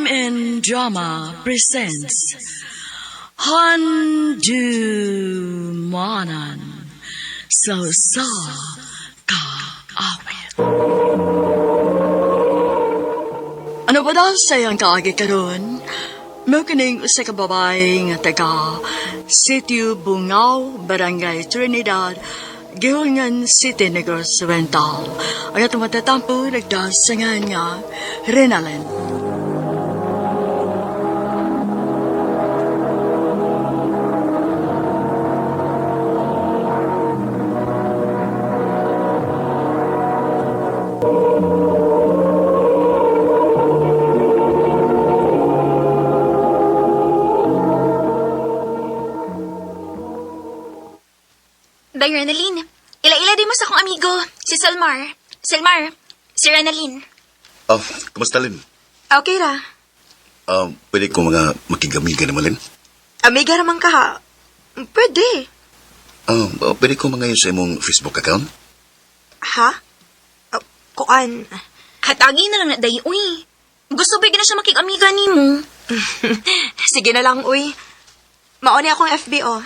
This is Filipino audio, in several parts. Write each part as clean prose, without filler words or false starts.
and Drama presents Handumanan sa kaawit. Ano ba daw sayang kaagi karon? Mo kining usa ka babae nga taga Sitio Bungaw, Barangay Trinidad, Gihungan City, Negros Oriental. Ang atong matatampo nagdasangan nga Renalyn. Day, Renalyn. Ila-ila din mo sa akong amigo, si Selmar. Selmar, si Renalyn. Kamusta, Lin? Okay ra. Pwede ko mga makigamiga naman, Lin? Amiga raman ka ha. Pwede. Pwede ko mga yun sa imong Facebook account? Ha? Kuan. Hatagi na lang na, Day, uy. Gusto ba na siya makig-amiga ni mo? Sige na lang, uy. Mauni akong FBO.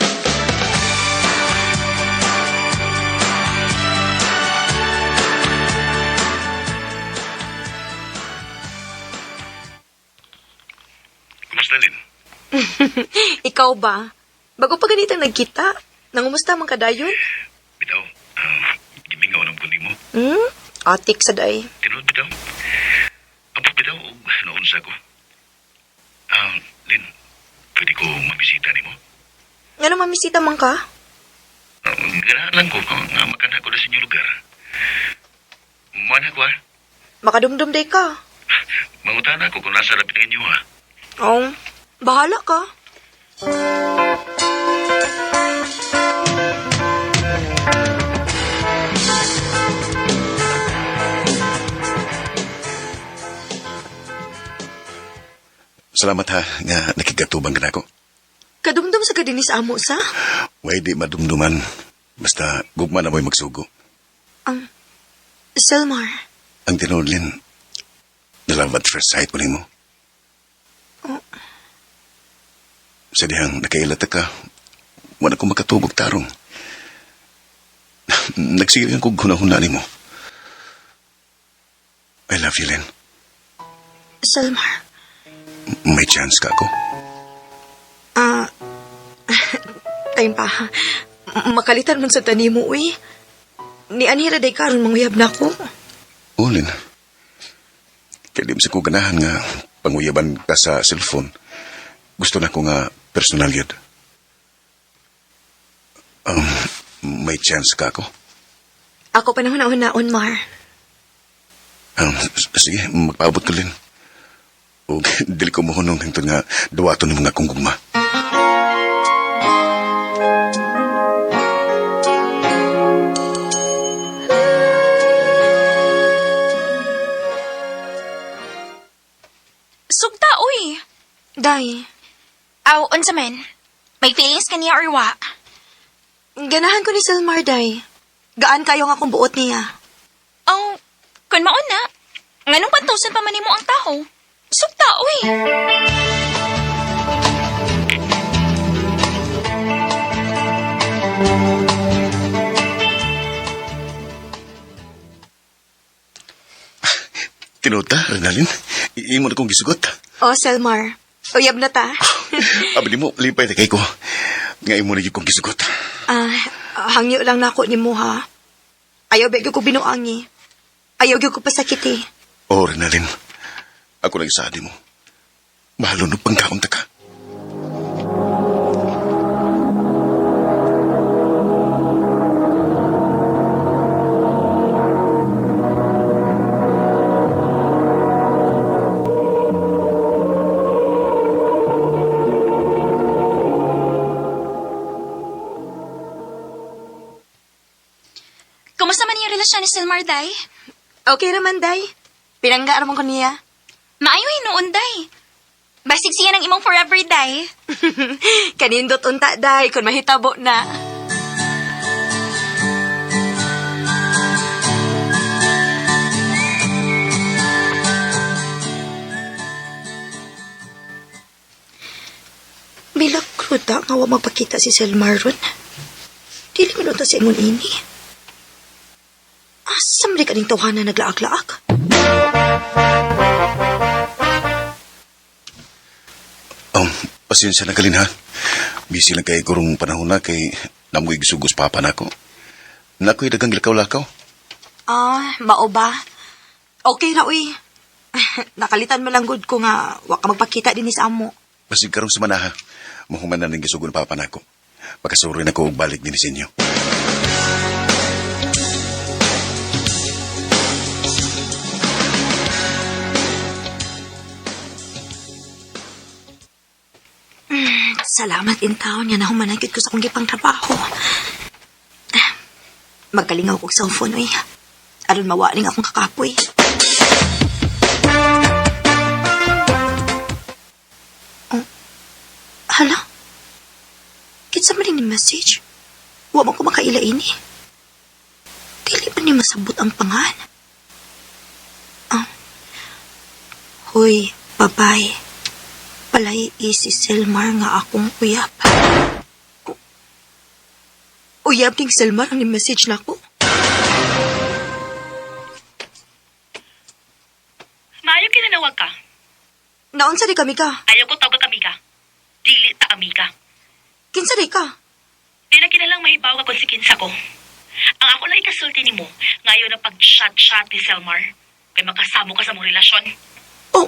Kamusta, Lin? Ikaw ba? Bago pa ganitang nagkita, nangumusta man ka dayon? Bitaw, gimingaw ng kundi mo. Atik sa day. Tinood, bitaw. Abot, bitaw, naunsa ko. Lin, pwede ko mabisita ni mo? Nga mamisita man ka? Ganahan lang ko nga makanha ko na sa inyong lugar. Mana ko, Makadumdum day ka. Mangutan ako kung nasa lapit ng inyo, Oh, bahala ka. Salamat ha, nga nakigatubang ka na ako. Kadumdum sa kadinis amo sa? Way di madumduman. Basta gugma na mo'y magsugo. Selmar. Ang tinudlin, nalove at first sight mo rin mo. Sa dihang nakailata ka, wala ko makatubog tarong. Nagsigang kong hunahuna ni mo. I love you, Len. Selmar. May chance ka ako. Time pa. Makalitan man sa tani mo, uy. Ni anhira day karon manguyab na ako. Lin. Kaya di sa ko ganahan nga panguyaban ka sa cellphone. Gusto na ko nga personal yun. May chance ka ako? Ako panahon-naon, Mar. Sige, magpaabot ko, Lin. O dili ko mahunong hangtod nga duwato ng mga kunggugma. Sugta, uy. Day. Aw, unsa man? May feelings ka niya or wa? Ganahan ko ni Selmar, Day. Gaan kayo nga kung buot niya. Oh, kun maon na. Nganong pantusan pa man mo ang taho? Sugta, uy. Tinota, Renalyn? Iimo na kong gisugot. Oh, Selmar. Uyab na ta. Abali mo, lipay na kay ko. Nga imo na yung kong gisugot. Hangyo lang na ako ni mo, ha? Ayaw bigyo ko binuangi. Ayaw bigyo ko pasakiti. Oh, Renalyn. Ako na isaadi mo. Mahalo no pangkaunta ka. Kumusta man yung relasyon ni Selmar, Day? Okay naman, Day. Pinangga naman ko niya. Maayo noon, Day. Basig siya ng imong forever, Day. Kanindot unta, Day, kung mahitabo na. Milagro ta nga wa magpakita si Selmar ron. Dili man ta sa ingon ini. Asam di ka ning tawhanan naglaag-laag. Pasensya na kalin ha. Busy lang kay kurong panahon na kay namoy gisugos papa nako. Nakoy dagang lakaw-lakaw. Mao ba? Okay ra, uy. Nakalitan mo lang good ko nga wa ka magpakita din sa amo. Basig karong sumana ha. Mahuman na ning gisugon papa nako. Makasuri na ko og balik din sa inyo. Salamat in taon nga nahumanagid ko sa akong gipang trabaho. Magkalingaw kong cellphone, uy. Aron mawaling akong kakapoy. Oh, hala? Kinsa man ni message? Wa man ko makaila ini. Dili man ni masabot ang pangan. Hoy, babay. Palay si Selmar nga akong uyab. Uyab ning Selmar ang ni-message na ko. Maayo kinanawag ka. Naunsa di kami ka? Ayaw ko tawag kami ka. Dili ta kami ka. Kinsa di ka? Di na kinalang mahibaw ka kung si kinsa ko. Ang ako lang ikasulti ni mo, ngayon na pag-chat-chat ni Selmar. Kay makasamo ka sa mong relasyon. Oh,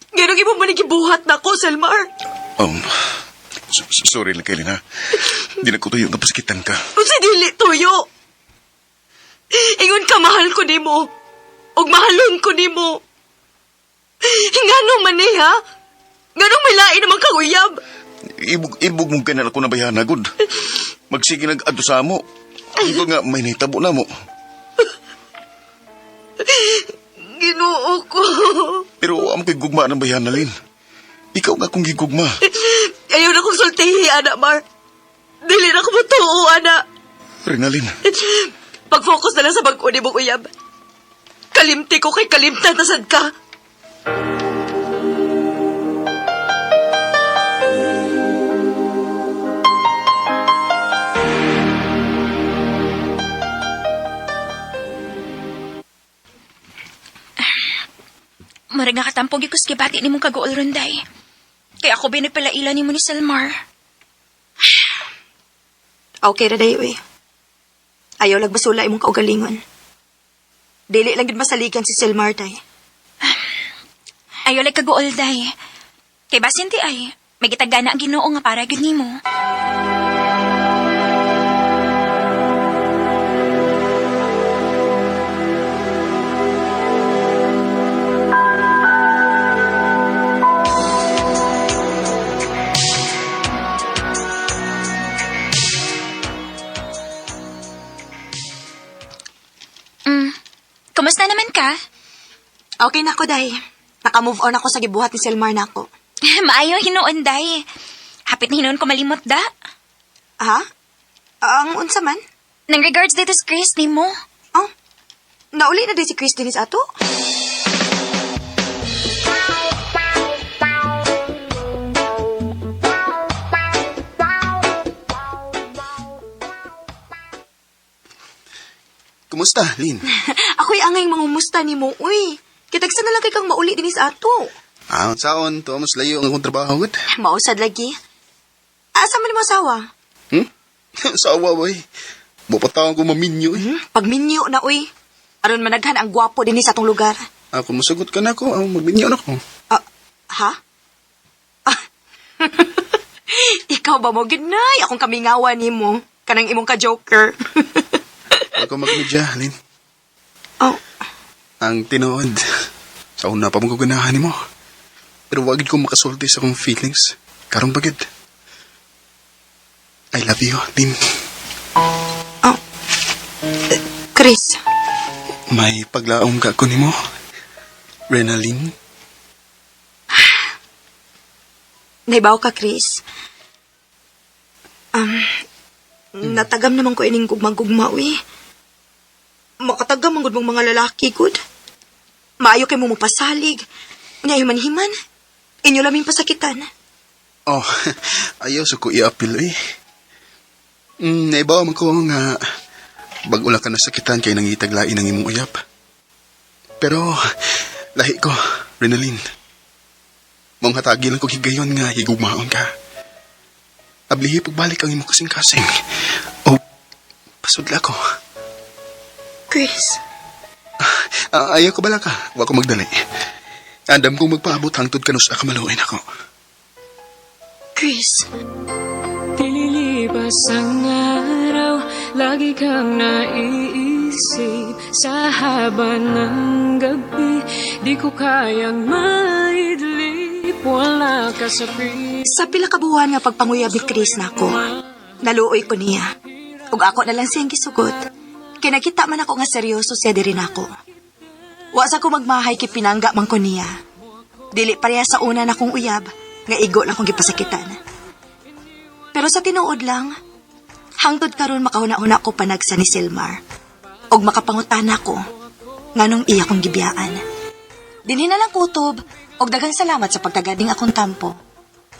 gano'ng ibo man gibuhat na ko, Selmar. Sorry lang kailin ha. Di na ko tuyo nga pasakitan ka. Kasi dili tuyo. Ingon ka, mahal ko nimo. Og mahalon ko nimo. Ngano man ni ha? Nganong may lain naman kang uyab? Ibog mong kanal ako na bayana, good. Magsige nag-adto sa amo. Ito nga, may nahitabo na mo. Ginoo ko. Pero amo kay gugma ng bayana, Lin. Ikaw nga kung gigugma. Ayaw na kong sultihi, anak Mar. Dili na ko matuo, anak. Renalyn. Pag-focus na lang sa bag-o ni mong uyab. Kalimti ko kay kalimtan na sad ka. Marag nga katampog ikus kibati ni mong kagool ronday. Kaya ako binipalaila ni mo ni Selmar. Okay ra day, uy. Ayaw lang basula imong kaugalingon. Dili lang gid masaligan si Selmar day. Ayaw lang kagool day. Kay basin ti ay, may gitagana ang Ginoo nga para gyud nimo. Kumusta naman ka? Okay na ako, day. Naka-move on ako sa gibuhat ni Selmar na ako. Maayo hinuon day. Hapit na hinuon ko malimot da. Ha? Ang unsa man? Nang regards dito sa Chris ni mo. Oh, nauli na din si Christine sa ato? Kumusta, Lin? Ako'y angay mangumusta ni mo, uy. Kitagsa na lang kay kang mauli din sa ato. Saon, to mas layo ang akong trabaho, good. Mausad lagi. Asa man mo asawa? Sawa, boy. Bupataw ko maminyo, eh. Pagminyo na, uy. Aron managhan ang gwapo din sa atong lugar. Ako, masagot ka na ako. Magminyo na ako. Ha? Ikaw ba mo, ginay? Akong kamingawa ni mo. Kanang imong ka-joker. Ako magmedya, Lin. Oh, Ang tinood. Sa una pa mong guganahan mo. Pero wagid ko makasulti sa akong feelings. Karong bagid. I love you, Lin. Chris. May paglaom ka ko ni mo. Renalyn. Naibaw ka, Chris. Natagam naman ko ining gugma-gugma, uy. Makatagam ang gud mong mga lalaki, good. Maayo kay mo pasalig. Unya himan-himan. Inyo laming pasakitan. Oh, ayaw sa ko i-appeal eh. Naibaw man ko nga bago lang ka nasakitan kay nangitaglain ng imong uyap. Pero, lahi ko, Renalyn. Mong hatagi lang ko higayon nga higugmaon ka. Ablihi pagbalik ang imong kasing-kasing. O, pasudla ko. Chris, Ayaw ko bala ka, wa ko magdali. Andam kong magpaabot hangtod ka sa kamaluin ako. Chris. Dililipas ang araw, lagi kang naiisip. Sa haba ng gabi, di ko kayang maidlip. Wala ka sa piling. Sa pila ka buwan nga pagpanguyab ni Chris nako, naluoy ko niya. Ug ako na lang siyang gisugot. Kaya nakita man ako nga seryoso siya diri nako. Wa sa ko magmahay kay pinangga man ko niya. Dili pareha sa una na kong uyab, nga igo lang kong gipasakitan. Pero sa tinuod lang, hangtod karon makahuna-una ko panagsa ni Silmar. Og makapangutana ko, nganong iya kong gibiyaan. Dinhi na lang kutob, og daghang salamat sa pagtagading akong tampo.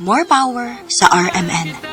More power sa RMN.